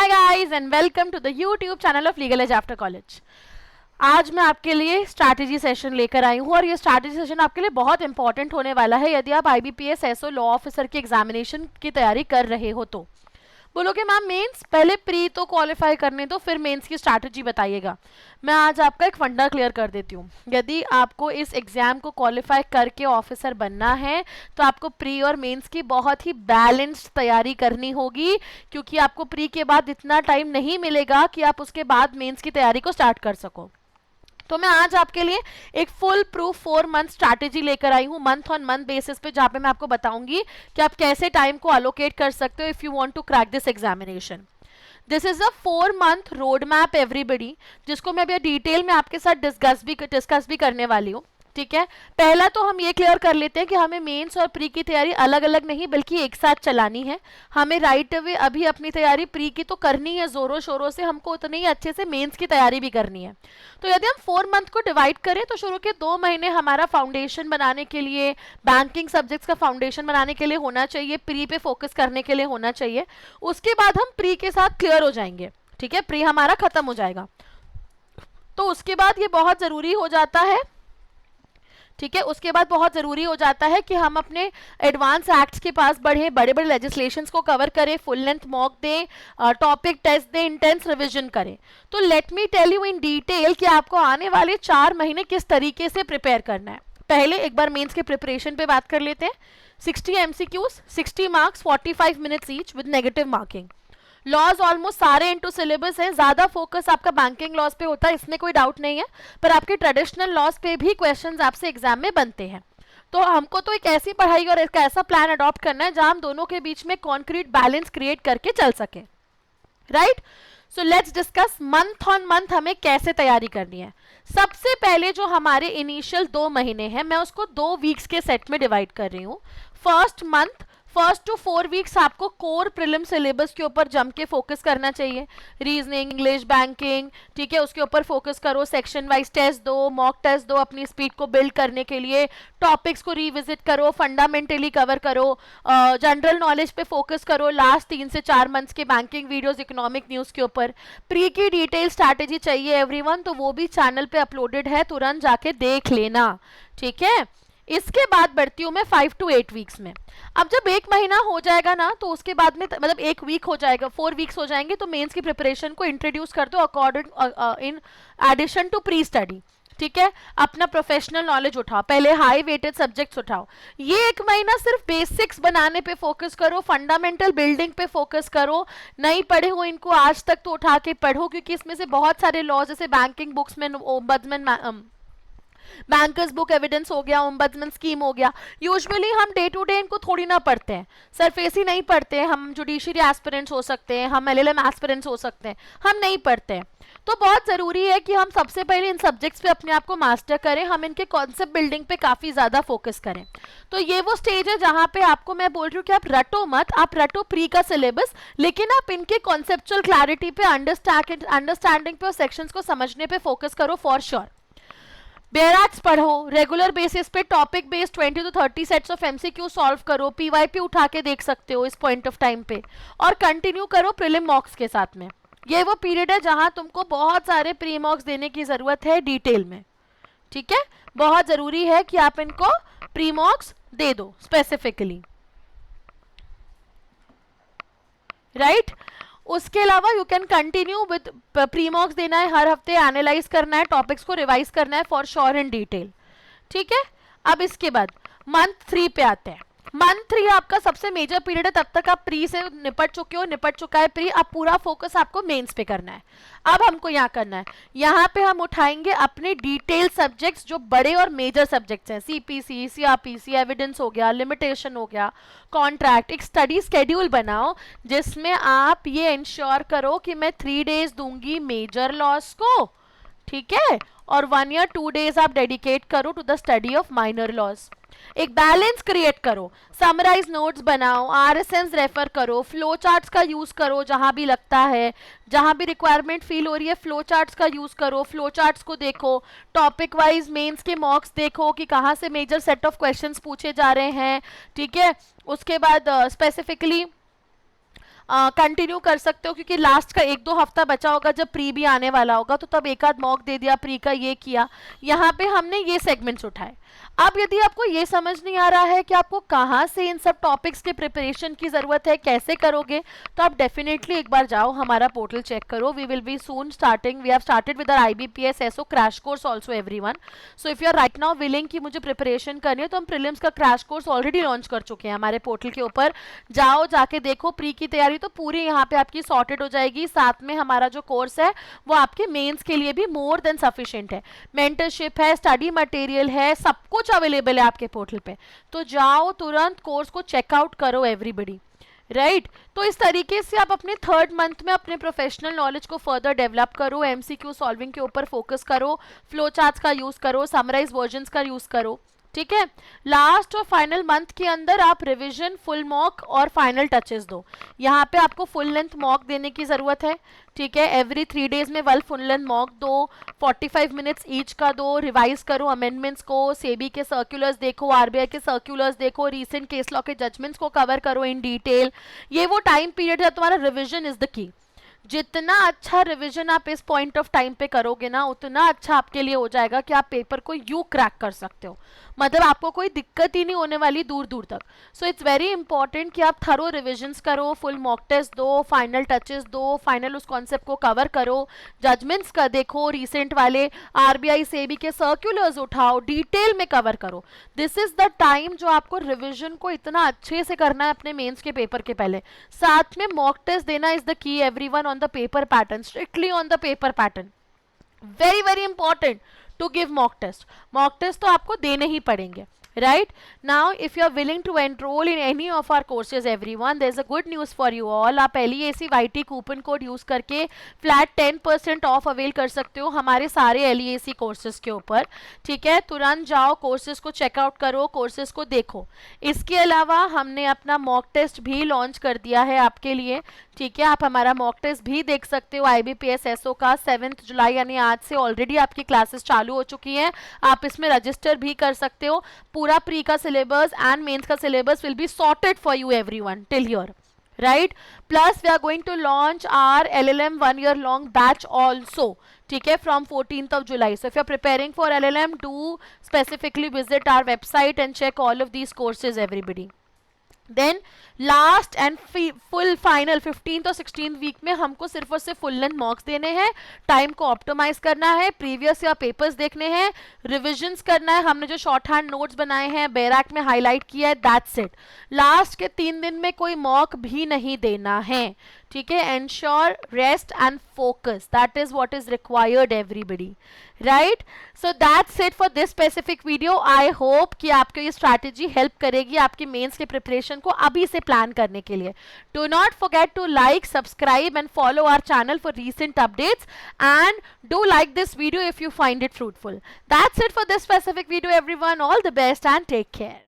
Hi guys and welcome to the YouTube channel of legal edge after college. आज मैं आपके लिए strategy session लेकर आई हूँ और ये स्ट्रैटेजी सेशन आपके लिए बहुत इंपॉर्टेंट होने वाला है यदि आप IBPS SO लॉ ऑफिसर की एग्जामिनेशन की तैयारी कर रहे हो तो। बोलोगे मैम मेंस पहले प्री तो क्वालिफाई करने दो फिर मेंस की स्ट्रैटेजी बताइएगा। मैं आज आपका एक फंडा क्लियर कर देती हूँ। यदि आपको इस एग्जाम को क्वालिफाई करके ऑफिसर बनना है तो आपको प्री और मेंस की बहुत ही बैलेंस्ड तैयारी करनी होगी, क्योंकि आपको प्री के बाद इतना टाइम नहीं मिलेगा कि आप उसके बाद मेंस की तैयारी को स्टार्ट कर सको। तो मैं आज आपके लिए एक फुल प्रूफ 4 मंथ स्ट्रैटेजी लेकर आई हूँ मंथ ऑन मंथ बेसिस पे, जहाँ पे मैं आपको बताऊंगी कि आप कैसे टाइम को अलोकेट कर सकते हो if you want to crack this examination. This is a 4 month road map everybody, जिसको मैं अभी डिटेल में आपके साथ डिस्कस भी करने वाली हूँ। ठीक है, पहला तो हम ये क्लियर कर लेते हैं कि हमें मेंस और प्री की तैयारी अलग अलग नहीं बल्कि एक साथ चलानी है। हमें राइट अवे अभी अपनी तैयारी प्री की तो करनी है जोरों शोरों से, हमको उतनी ही अच्छे से मेंस की तैयारी भी करनी है। तो यदि हम 4 मंथ को डिवाइड करें तो शुरू के 2 महीने हमारा फाउंडेशन बनाने के लिए, बैंकिंग सब्जेक्ट्स का फाउंडेशन बनाने के लिए होना चाहिए, प्री पे फोकस करने के लिए होना चाहिए। उसके बाद हम प्री के साथ क्लियर हो जाएंगे। ठीक है, प्री हमारा खत्म हो जाएगा। तो उसके बाद ये बहुत जरूरी हो जाता है, ठीक है, उसके बाद बहुत ज़रूरी हो जाता है कि हम अपने एडवांस एक्ट्स के पास बढ़े, बड़े बड़े लेजिस्लेशंस को कवर करें, फुल लेंथ मॉक दें, टॉपिक टेस्ट दें, इंटेंस रिवीजन करें। तो let me tell you in detail कि आपको आने वाले 4 महीने किस तरीके से प्रिपेयर करना है। पहले एक बार मेंस के प्रिपरेशन पे बात कर लेते हैं। 60 MCQs, 60 marks, 45 minutes each with negative marking. Laws almost सारे इनटू सिलेबस है, ज्यादा फोकस आपका बैंकिंग लॉज पे होता है, इसमें कोई डाउट नहीं है, पर आपके ट्रेडिशनल लॉज पे भी क्वेश्चंस आपसे एग्जाम में बनते हैं। तो हमको तो एक ऐसी पढ़ाई और एक ऐसा प्लान अडॉप्ट करना है जहां हम दोनों के बीच में कॉन्क्रीट बैलेंस क्रिएट करके चल सके। Right, so let's discuss month on month हमें कैसे तैयारी करनी है। सबसे पहले जो हमारे इनिशियल 2 महीने हैं, मैं उसको 2 वीक्स के सेट में डिवाइड कर रही हूँ। फर्स्ट टू 4 वीक्स आपको कोर प्रीलिम सिलेबस के ऊपर जम के फोकस करना चाहिए। रीजनिंग, इंग्लिश, बैंकिंग, ठीक है, उसके ऊपर फोकस करो। सेक्शन वाइज टेस्ट दो, मॉक टेस्ट दो अपनी स्पीड को बिल्ड करने के लिए। टॉपिक्स को रिविजिट करो, फंडामेंटली कवर करो, जनरल नॉलेज पे फोकस करो। लास्ट 3 से 4 मंथ्स के बैंकिंग वीडियोस, इकोनॉमिक न्यूज़ के ऊपर। प्री की डिटेल स्ट्रैटेजी चाहिए एवरीवन, तो वो भी चैनल पे अपलोडेड है, तुरंत जाके देख लेना। ठीक है, इसके बाद बढ़ती हूँ मैं 5 to 8 वीक्स में। अब जब 1 महीना हो जाएगा ना, तो उसके बाद में मतलब 1 वीक हो जाएगा, 4 वीक्स हो जाएंगे, तो मेंस की प्रिपरेशन को इंट्रोड्यूस कर दो according in addition to pre study. ठीक है, अपना प्रोफेशनल नॉलेज उठाओ, पहले हाई वेटेड सब्जेक्ट्स उठाओ। ये 1 महीना सिर्फ बेसिक्स बनाने पे फोकस करो, फंडामेंटल बिल्डिंग पे फोकस करो। नहीं पढ़े हो इनको आज तक तो उठा के पढ़ो, क्योंकि इसमें से बहुत सारे लॉज जैसे बैंकिंग बुक्स में बैंकर्स बुक एविडेंस हो गया, ओम्बड्समैन स्कीम हो गया, यूजुअली हम डे टू डे इनको थोड़ी ना पढ़ते हैं, सरफेस ही नहीं पढ़ते हैं। हम जुडिशरी एस्पिरेंट्स हो सकते हैं, हम LLM एस्पिरेंट्स हो सकते हैं, हम नहीं पढ़ते हैं। तो बहुत ज़रूरी है कि हम सबसे पहले इन सब्जेक्ट्स पे अपने आप को मास्टर करें, हम इनके कॉन्सेप्ट बिल्डिंग पे काफ़ी ज़्यादा फोकस करें। तो ये वो स्टेज है जहाँ पे आपको मैं बोल रही हूँ कि आप रटो मत, आप रटो प्री का सिलेबस, लेकिन आप इनके कॉन्सेप्चुअल क्लैरिटी पे, अंडरस्टैंडिंग पे और सेक्शंस को समझने पे फोकस करो फॉर श्योर। बेयरएक्ट्स पढ़ो, रेगुलर बेसिस पे topic based 20 to 30 sets of MCQ solve करो, PYP उठा के देख सकते हो इस पॉइंट ऑफ टाइम पे, और कंटिन्यू करो प्रीलिम मॉक्स के साथ में। ये वो पीरियड है जहां तुमको बहुत सारे प्री मॉक्स देने की जरूरत है डिटेल में। ठीक है, बहुत जरूरी है कि आप इनको प्री मॉक्स दे दो स्पेसिफिकली। राइट, उसके अलावा you can continue with pre मॉक्स देना है, हर हफ्ते एनालाइज करना है, टॉपिक्स को रिवाइज करना है फॉर श्योर इन डिटेल। ठीक है, अब इसके बाद मंथ 3 पे आते हैं। मंथ 3 आपका सबसे मेजर पीरियड है, तब तक आप प्री से निपट चुका है प्री, अब पूरा फोकस आपको मेंस पे करना है। अब हमको यहाँ करना है, यहाँ पे हम उठाएंगे अपने डिटेल सब्जेक्ट्स जो बड़े और मेजर सब्जेक्ट्स हैं, CPC, CRPC, एविडेंस हो गया, लिमिटेशन हो गया, कॉन्ट्रैक्ट। एक स्टडी स्केड्यूल बनाओ जिसमें आप ये इंश्योर करो कि मैं 3 डेज दूंगी मेजर लॉस को, ठीक है, और 1 या 2 डेज आप डेडिकेट करो to the study of minor laws. एक बैलेंस क्रिएट करो, समराइज नोट्स बनाओ, RSMs रेफर करो, फ्लो चार्ट्स का यूज करो जहां भी लगता है, जहां भी रिक्वायरमेंट फील हो रही है फ्लो चार्ट्स का यूज करो, फ्लो चार्ट्स को देखो, टॉपिक वाइज मेंस के मॉक्स देखो कि कहां से मेजर सेट ऑफ क्वेश्चंस पूछे जा रहे हैं। ठीक है, उसके बाद स्पेसिफिकली कंटिन्यू कर सकते हो, क्योंकि लास्ट का 1-2 हफ्ता बचा होगा जब प्री भी आने वाला होगा, तो तब एक आध मॉक दे दिया, प्री का ये किया। यहाँ पे हमने ये सेगमेंट्स उठाए। अब यदि आपको ये समझ नहीं आ रहा है कि आपको कहाँ से इन सब टॉपिक्स के प्रिपरेशन की ज़रूरत है, कैसे करोगे, तो आप डेफिनेटली एक बार जाओ, हमारा पोर्टल चेक करो। We will be soon starting, we have started with our IBPS SO crash course also everyone. So if you are right now willing कि मुझे प्रिपरेशन करनी है, तो हम प्रीलिम्स का क्रैश कोर्स ऑलरेडी लॉन्च कर चुके हैं हमारे पोर्टल के ऊपर। जाओ, जाके देखो। प्री की तैयारी तो पूरी यहाँ पे आपकी सॉर्टेड हो जाएगी। साथ में हमारा जो कोर्स है वो आपके मेंस के लिए भी मोर देन सफिशिएंट है। मेंटरशिप है, स्टडी मटेरियल है, सब कुछ अवेलेबल है आपके पोर्टल पे। तो जाओ, तुरंत कोर्स को चेकआउट करो एवरीबडी, राइट। तो इस तरीके से आप अपने 3rd मंथ में अपने प्रोफेशनल नॉलेज को फर्दर डेवलप करो, MCQ सॉल्विंग के ऊपर फोकस करो, फ्लो चार्ट्स का यूज करो, समराइज वर्जन्स का यूज करो, ठीक है। लास्ट और फाइनल मंथ के अंदर आप रिवीजन, फुल मॉक और फाइनल टचेस दो। यहाँ पे आपको फुल लेंथ मॉक देने की जरूरत है, ठीक है। एवरी 3 डेज में 1 फुल लेंथ मॉक दो, 45 मिनट्स ईच का दो। रिवाइज करो अमेंडमेंट्स को, सेबी के सर्कुलर्स देखो, RBI के सर्कुलर्स देखो, रीसेंट केस लॉ के जजमेंट्स को कवर करो इन डिटेल। ये वो टाइम पीरियड है, तुम्हारा रिविजन इज द की। जितना अच्छा रिवीजन आप इस पॉइंट ऑफ टाइम पे करोगे ना, उतना अच्छा आपके लिए हो जाएगा कि आप पेपर को यू क्रैक कर सकते हो। मतलब आपको कोई दिक्कत ही नहीं होने वाली दूर दूर तक। सो इट्स वेरी इंपॉर्टेंट कि आप थरो रिविजन्स करो, फुल मॉक टेस्ट दो, फाइनल टचेस दो, फाइनल उस कॉन्सेप्ट को कवर करो, जजमेंट्स का देखो, रिसेंट वाले RBI सेबी के सर्कुलर्स उठाओ, डिटेल में कवर करो। दिस इज द टाइम जो आपको रिविजन को इतना अच्छे से करना है अपने मेंस के पेपर के पहले। साथ में मॉक टेस्ट देना is the key everyone, on the paper pattern, strictly on the paper pattern. Very very important to give mock test. Mock test तो आपको देने ही पड़ेंगे, right? Now if you are willing to enroll in any of our courses everyone, there is a good news for you all. आप LEAC YT coupon code use करके flat 10% of avail कर सकते हो हमारे सारे LEAC कोर्सेज के ऊपर, ठीक है। तुरंत जाओ, कोर्सेज को चेकआउट करो, कोर्सेज को देखो। इसके अलावा हमने अपना मॉक टेस्ट भी लॉन्च कर दिया है आपके लिए, ठीक है। आप हमारा मॉक टेस्ट भी देख सकते हो IBPS SO का। 7 जुलाई यानी आज से ऑलरेडी आपकी क्लासेस चालू हो चुकी हैं, आप इसमें रजिस्टर भी कर सकते हो। पूरा प्री का सिलेबस एंड मेंस का syllabus will be sorted for you everyone till here, right? Plus we are going to launch our LLM 1 year long batch also, ठीक है, from 14th of July. So if you are preparing for LLM, do specifically visit our website and check all of these courses everybody. Then last and full final 15th और 16th week में हमको सिर्फ और सिर्फ full length मॉक्स देने हैं, time को optimise करना है, प्रीवियस या पेपर्स देखने हैं, रिविजन्स करना है। हमने जो शॉर्ट हैंड नोट्स बनाए हैं बैराक में हाईलाइट किया है, दैट्स इट। लास्ट के 3 दिन में कोई मॉक भी नहीं देना है, ठीक है। Ensure rest and focus, that is what is required everybody, right. So that's it for this specific video. I hope कि आपको ये स्ट्रैटेजी हेल्प करेगी आपकी मेंस के प्रिपरेशन को अभी से प्लान करने के लिए। Do not forget to like, subscribe and follow our channel for recent updates and do like this video if you find it fruitful. That's it for this specific video everyone. All the best and take care.